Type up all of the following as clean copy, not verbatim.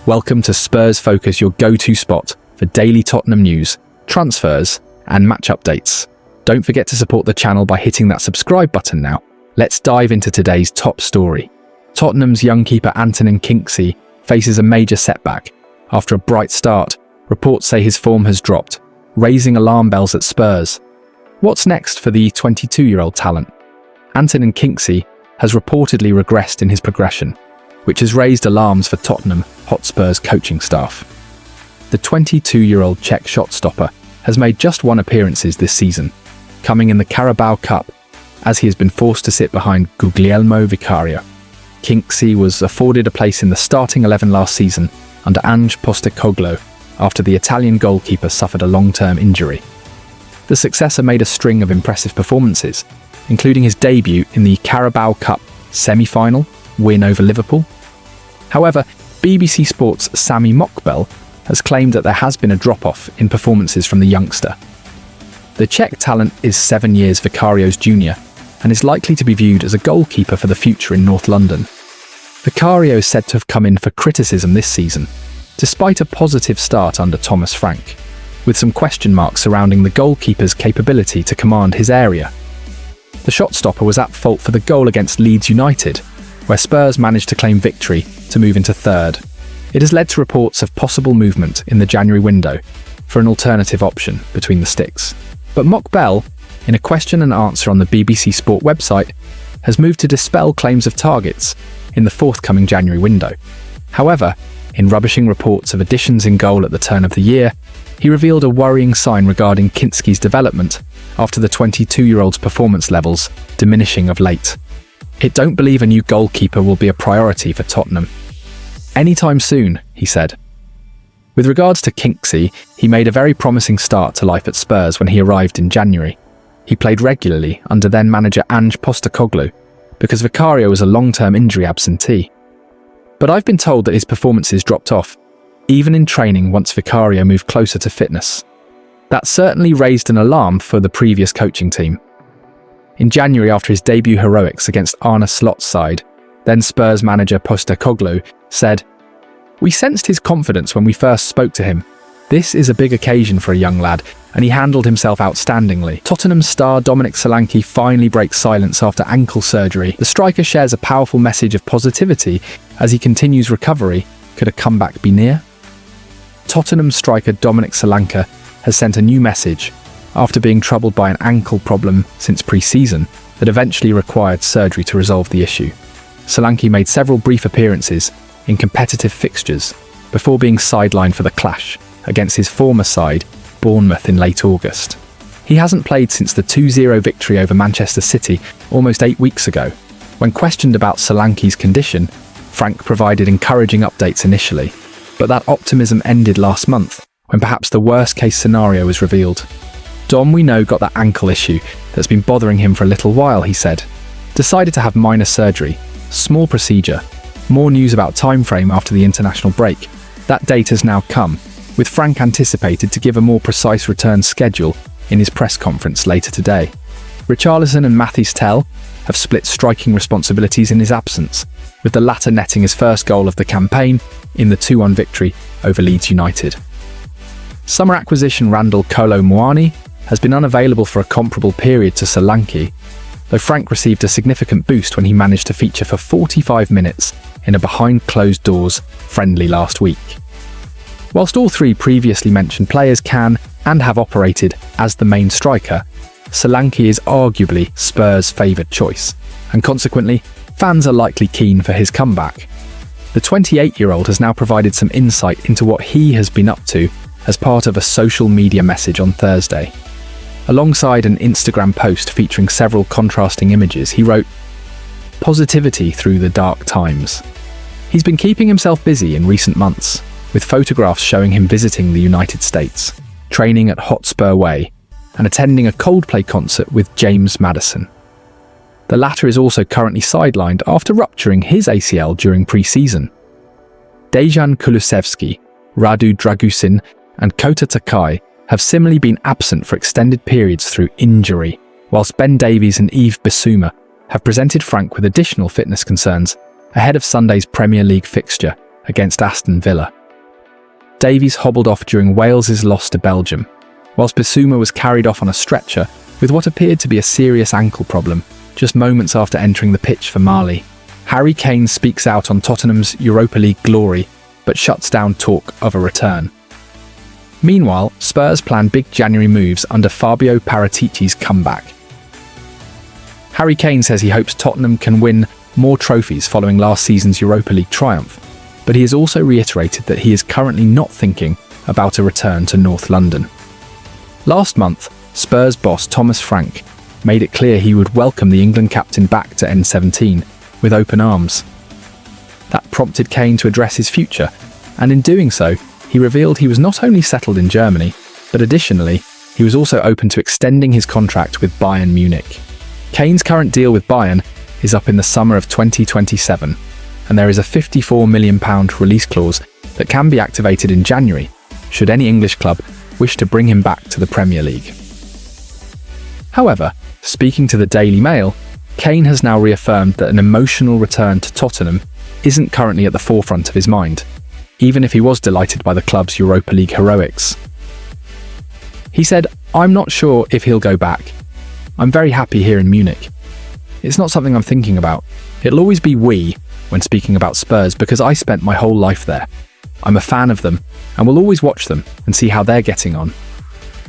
Welcome to Spurs Focus, your go-to spot for daily Tottenham news, transfers, and match updates. Don't forget to support the channel by hitting that subscribe button now. Let's dive into today's top story. Tottenham's young keeper Antonin Kinsky faces a major setback. After a bright start, reports say his form has dropped, raising alarm bells at Spurs. What's next for the 22-year-old talent? Antonin Kinsky has reportedly regressed in his progression, which has raised alarms for Tottenham Hotspur's coaching staff. The 22-year-old Czech shot-stopper has made just one appearance this season, coming in the Carabao Cup, as he has been forced to sit behind Guglielmo Vicario. Kinsky was afforded a place in the starting 11 last season under Ange Postecoglou after the Italian goalkeeper suffered a long-term injury. The successor made a string of impressive performances, including his debut in the Carabao Cup semi-final win over Liverpool. However, BBC Sport's Sami Mokbel has claimed that there has been a drop-off in performances from the youngster. The Czech talent is 7 years Vicario's junior and is likely to be viewed as a goalkeeper for the future in North London. Vicario is said to have come in for criticism this season, despite a positive start under Thomas Frank, with some question marks surrounding the goalkeeper's capability to command his area. The shot-stopper was at fault for the goal against Leeds United, where Spurs managed to claim victory to move into third. It has led to reports of possible movement in the January window for an alternative option between the sticks. But Mokbel, in a question and answer on the BBC Sport website, has moved to dispel claims of targets in the forthcoming January window. However, in rubbishing reports of additions in goal at the turn of the year, he revealed a worrying sign regarding Kinsky's development after the 22-year-old's performance levels diminishing of late. "It don't believe a new goalkeeper will be a priority for Tottenham anytime soon," he said. With regards to Kinsky, he made a very promising start to life at Spurs when he arrived in January. He played regularly under then-manager Ange Postecoglou because Vicario was a long-term injury absentee. But I've been told that his performances dropped off, even in training once Vicario moved closer to fitness. That certainly raised an alarm for the previous coaching team. In January, after his debut heroics against Arne Slot's side, then Spurs manager Postecoglou said, "We sensed his confidence when we first spoke to him. This is a big occasion for a young lad, and he handled himself outstandingly." Tottenham star Dominic Solanke finally breaks silence after ankle surgery. The striker shares a powerful message of positivity as he continues recovery. Could a comeback be near? Tottenham striker Dominic Solanke has sent a new message after being troubled by an ankle problem since pre-season that eventually required surgery to resolve the issue. Solanke made several brief appearances in competitive fixtures before being sidelined for the clash against his former side, Bournemouth, in late August. He hasn't played since the 2-0 victory over Manchester City almost 8 weeks ago. When questioned about Solanke's condition, Frank provided encouraging updates initially, but that optimism ended last month when perhaps the worst-case scenario was revealed. "Dom, we know, got that ankle issue that's been bothering him for a little while," he said. "Decided to have minor surgery, small procedure. More news about timeframe after the international break. That date has now come, with Frank anticipated to give a more precise return schedule in his press conference later today." Richarlison and Mathys Tel have split striking responsibilities in his absence, with the latter netting his first goal of the campaign in the 2-1 victory over Leeds United. Summer acquisition Randall Kolo Muani has been unavailable for a comparable period to Solanke, though Frank received a significant boost when he managed to feature for 45 minutes in a behind-closed-doors friendly last week. Whilst all three previously mentioned players can and have operated as the main striker, Solanke is arguably Spurs' favoured choice, and consequently, fans are likely keen for his comeback. The 28-year-old has now provided some insight into what he has been up to as part of a social media message on Thursday. Alongside an Instagram post featuring several contrasting images, he wrote, "Positivity through the dark times." He's been keeping himself busy in recent months, with photographs showing him visiting the United States, training at Hotspur Way, and attending a Coldplay concert with James Madison. The latter is also currently sidelined after rupturing his ACL during pre-season. Dejan Kulusevski, Radu Dragusin, and Kota Takai have similarly been absent for extended periods through injury, whilst Ben Davies and Yves Bissouma have presented Frank with additional fitness concerns ahead of Sunday's Premier League fixture against Aston Villa. Davies hobbled off during Wales's loss to Belgium, whilst Bissouma was carried off on a stretcher with what appeared to be a serious ankle problem, just moments after entering the pitch for Mali. Harry Kane speaks out on Tottenham's Europa League glory, but shuts down talk of a return. Meanwhile, Spurs plan big January moves under Fabio Paratici's comeback. Harry Kane says he hopes Tottenham can win more trophies following last season's Europa League triumph, but he has also reiterated that he is currently not thinking about a return to North London. Last month, Spurs boss Thomas Frank made it clear he would welcome the England captain back to N17 with open arms. That prompted Kane to address his future, and in doing so, he revealed he was not only settled in Germany, but additionally, he was also open to extending his contract with Bayern Munich. Kane's current deal with Bayern is up in the summer of 2027, and there is a £54 million release clause that can be activated in January, should any English club wish to bring him back to the Premier League. However, speaking to the Daily Mail, Kane has now reaffirmed that an emotional return to Tottenham isn't currently at the forefront of his mind, even if he was delighted by the club's Europa League heroics. He said, "I'm not sure if he'll go back. I'm very happy here in Munich. It's not something I'm thinking about. It'll always be we when speaking about Spurs because I spent my whole life there. I'm a fan of them and will always watch them and see how they're getting on.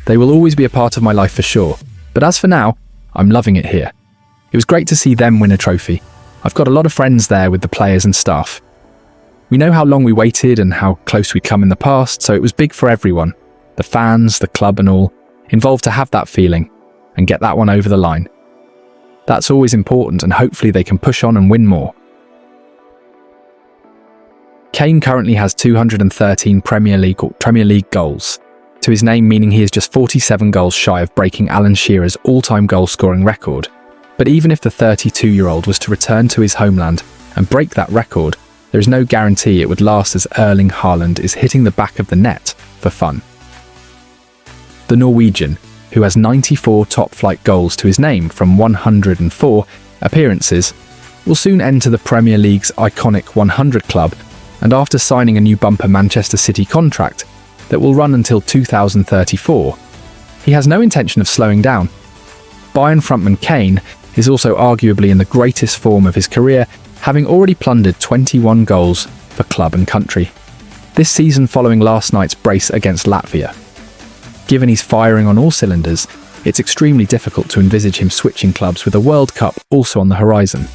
They will always be a part of my life for sure, but as for now, I'm loving it here. It was great to see them win a trophy. I've got a lot of friends there with the players and staff. We know how long we waited and how close we'd come in the past, so it was big for everyone, the fans, the club and all, involved to have that feeling and get that one over the line. That's always important and hopefully they can push on and win more." Kane currently has 213 Premier League goals to his name, meaning he is just 47 goals shy of breaking Alan Shearer's all-time goal-scoring record. But even if the 32-year-old was to return to his homeland and break that record, there is no guarantee it would last as Erling Haaland is hitting the back of the net for fun. The Norwegian, who has 94 top-flight goals to his name from 104 appearances, will soon enter the Premier League's iconic 100 club, and after signing a new bumper Manchester City contract that will run until 2034, he has no intention of slowing down. Bayern frontman Kane is also arguably in the greatest form of his career, having already plundered 21 goals for club and country this season following last night's brace against Latvia. Given he's firing on all cylinders, it's extremely difficult to envisage him switching clubs with a World Cup also on the horizon.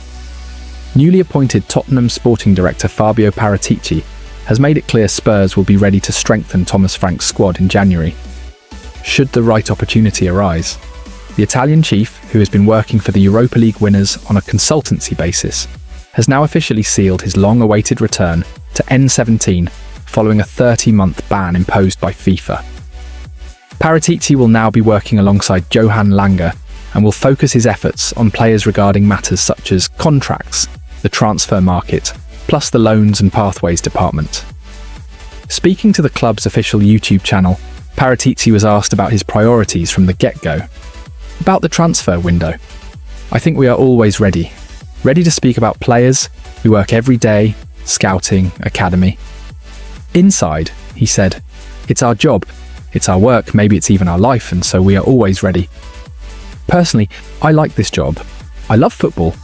Newly appointed Tottenham sporting director Fabio Paratici has made it clear Spurs will be ready to strengthen Thomas Frank's squad in January, should the right opportunity arise. The Italian chief, who has been working for the Europa League winners on a consultancy basis, has now officially sealed his long-awaited return to N17 following a 30-month ban imposed by FIFA. Paratici will now be working alongside Johan Lange and will focus his efforts on players regarding matters such as contracts, the transfer market, plus the loans and pathways department. Speaking to the club's official YouTube channel, Paratici was asked about his priorities from the get-go. About the transfer window, "I think we are always ready to speak about players. We work every day, scouting, academy. Inside," he said, "it's our job. It's our work, maybe it's even our life, and so we are always ready. Personally, I like this job. I love football.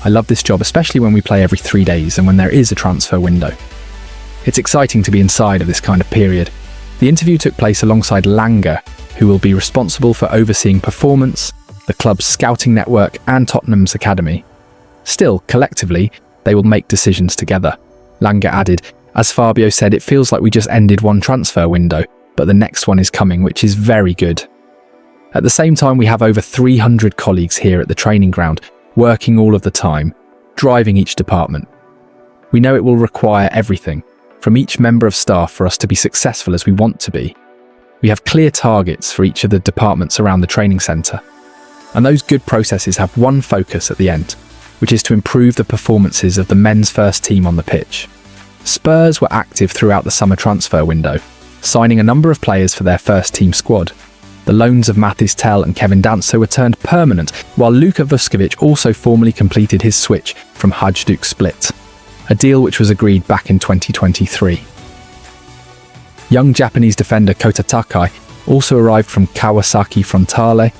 I love this job, especially when we play every 3 days and when there is a transfer window. It's exciting to be inside of this kind of period." The interview took place alongside Lange, who will be responsible for overseeing performance, the club's scouting network and Tottenham's academy. Still, collectively, they will make decisions together. Lange added, "As Fabio said, it feels like we just ended one transfer window, but the next one is coming, which is very good. At the same time, we have over 300 colleagues here at the training ground, working all of the time, driving each department. We know it will require everything from each member of staff for us to be successful as we want to be. We have clear targets for each of the departments around the training centre. And those good processes have one focus at the end, which is to improve the performances of the men's first team on the pitch." Spurs were active throughout the summer transfer window, signing a number of players for their first team squad. The loans of Mathis Tel and Kevin Danso were turned permanent, while Luka Vuskovic also formally completed his switch from Hajduk Split. a deal which was agreed back in 2023. Young Japanese defender Kota Takai also arrived from Kawasaki Frontale,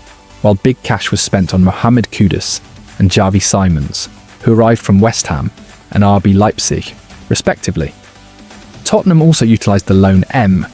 while big cash was spent on Mohamed Kudus and Javi Simons, who arrived from West Ham and RB Leipzig, respectively. Tottenham also utilised the loan M